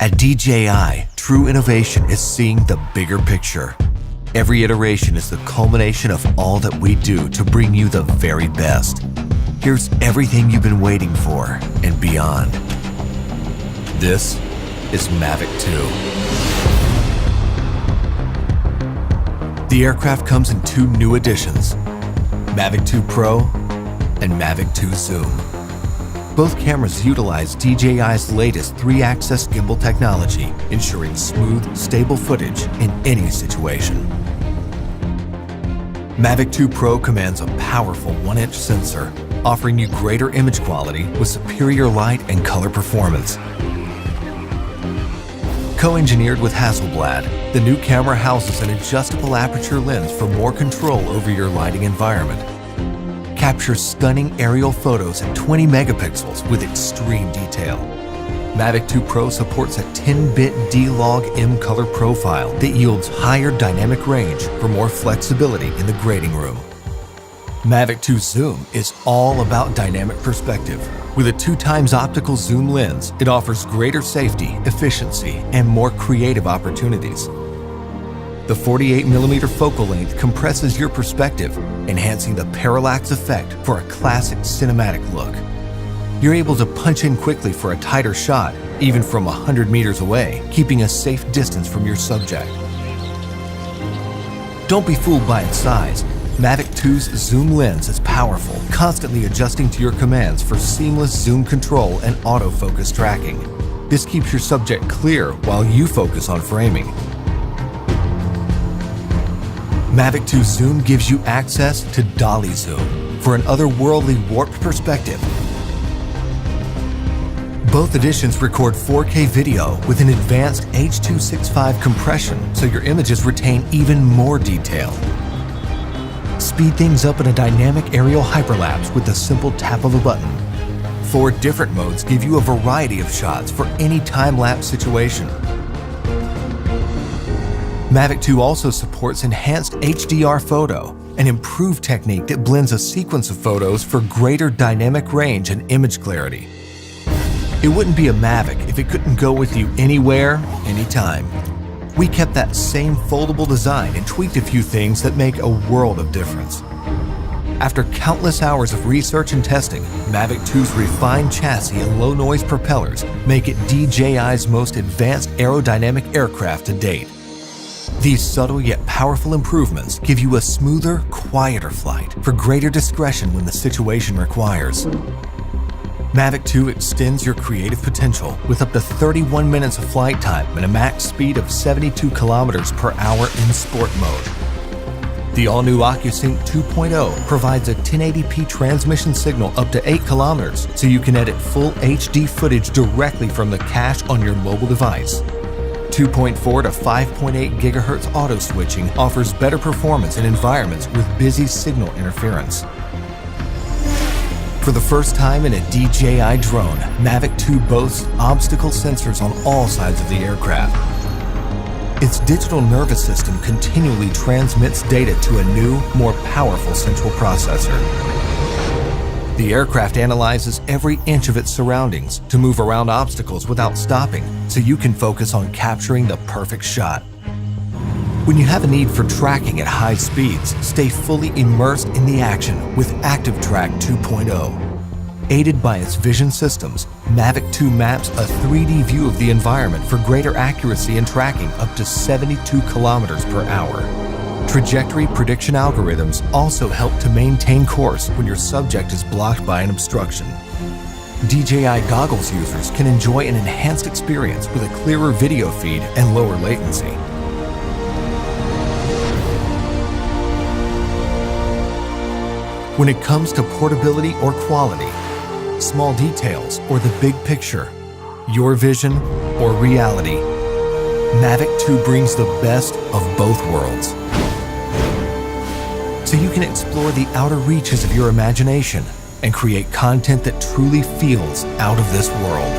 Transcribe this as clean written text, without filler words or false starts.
At DJI, true innovation is seeing the bigger picture. Every iteration is the culmination of all that we do to bring you the very best. Here's everything you've been waiting for and beyond. This is Mavic 2. The aircraft comes in two new editions, Mavic 2 Pro and Mavic 2 Zoom. Both cameras utilize DJI's latest 3-axis gimbal technology, ensuring smooth, stable footage in any situation. Mavic 2 Pro commands a powerful 1-inch sensor, offering you greater image quality with superior light and color performance. Co-engineered with Hasselblad, the new camera houses an adjustable aperture lens for more control over your lighting environment. Captures stunning aerial photos at 20 megapixels with extreme detail. Mavic 2 Pro supports a 10-bit Dlog-M color profile that yields higher dynamic range for more flexibility in the grading room. Mavic 2 Zoom is all about dynamic perspective. With a 2x optical zoom lens, it offers greater safety, efficiency, and more creative opportunities. The 48mm focal length compresses your perspective, enhancing the parallax effect for a classic cinematic look. You're able to punch in quickly for a tighter shot, even from 100 meters away, keeping a safe distance from your subject. Don't be fooled by its size. Mavic 2's zoom lens is powerful, constantly adjusting to your commands for seamless zoom control and autofocus tracking. This keeps your subject clear while you focus on framing. Mavic 2 Zoom gives you access to dolly zoom for an otherworldly warped perspective. Both editions record 4K video with an advanced H.265 compression, so your images retain even more detail. Speed things up in a dynamic aerial hyperlapse with the simple tap of a button. 4 different modes give you a variety of shots for any time-lapse situation. Mavic 2 also supports enhanced HDR photo, an improved technique that blends a sequence of photos for greater dynamic range and image clarity. It wouldn't be a Mavic if it couldn't go with you anywhere, anytime. We kept that same foldable design and tweaked a few things that make a world of difference. After countless hours of research and testing, Mavic 2's refined chassis and low-noise propellers make it DJI's most advanced aerodynamic aircraft to date. These subtle yet powerful improvements give you a smoother, quieter flight for greater discretion when the situation requires. Mavic 2 extends your creative potential with up to 31 minutes of flight time and a max speed of 72 kilometers per hour in sport mode. The all-new OcuSync 2.0 provides a 1080p transmission signal up to 8 kilometers, so you can edit full HD footage directly from the cache on your mobile device. 2.4 to 5.8 GHz auto switching offers better performance in environments with busy signal interference. For the first time in a DJI drone, Mavic 2 boasts obstacle sensors on all sides of the aircraft. Its digital nervous system continually transmits data to a new, more powerful central processor. The aircraft analyzes every inch of its surroundings to move around obstacles without stopping, so you can focus on capturing the perfect shot. When you have a need for tracking at high speeds, stay fully immersed in the action with Active Track 2.0. Aided by its vision systems, Mavic 2 maps a 3D view of the environment for greater accuracy in tracking up to 72 kilometers per hour. Trajectory prediction algorithms also help to maintain course when your subject is blocked by an obstruction. DJI goggles users can enjoy an enhanced experience with a clearer video feed and lower latency. When it comes to portability or quality, small details or the big picture, your vision or reality, Mavic 2 brings the best of both worlds. So you can explore the outer reaches of your imagination and create content that truly feels out of this world.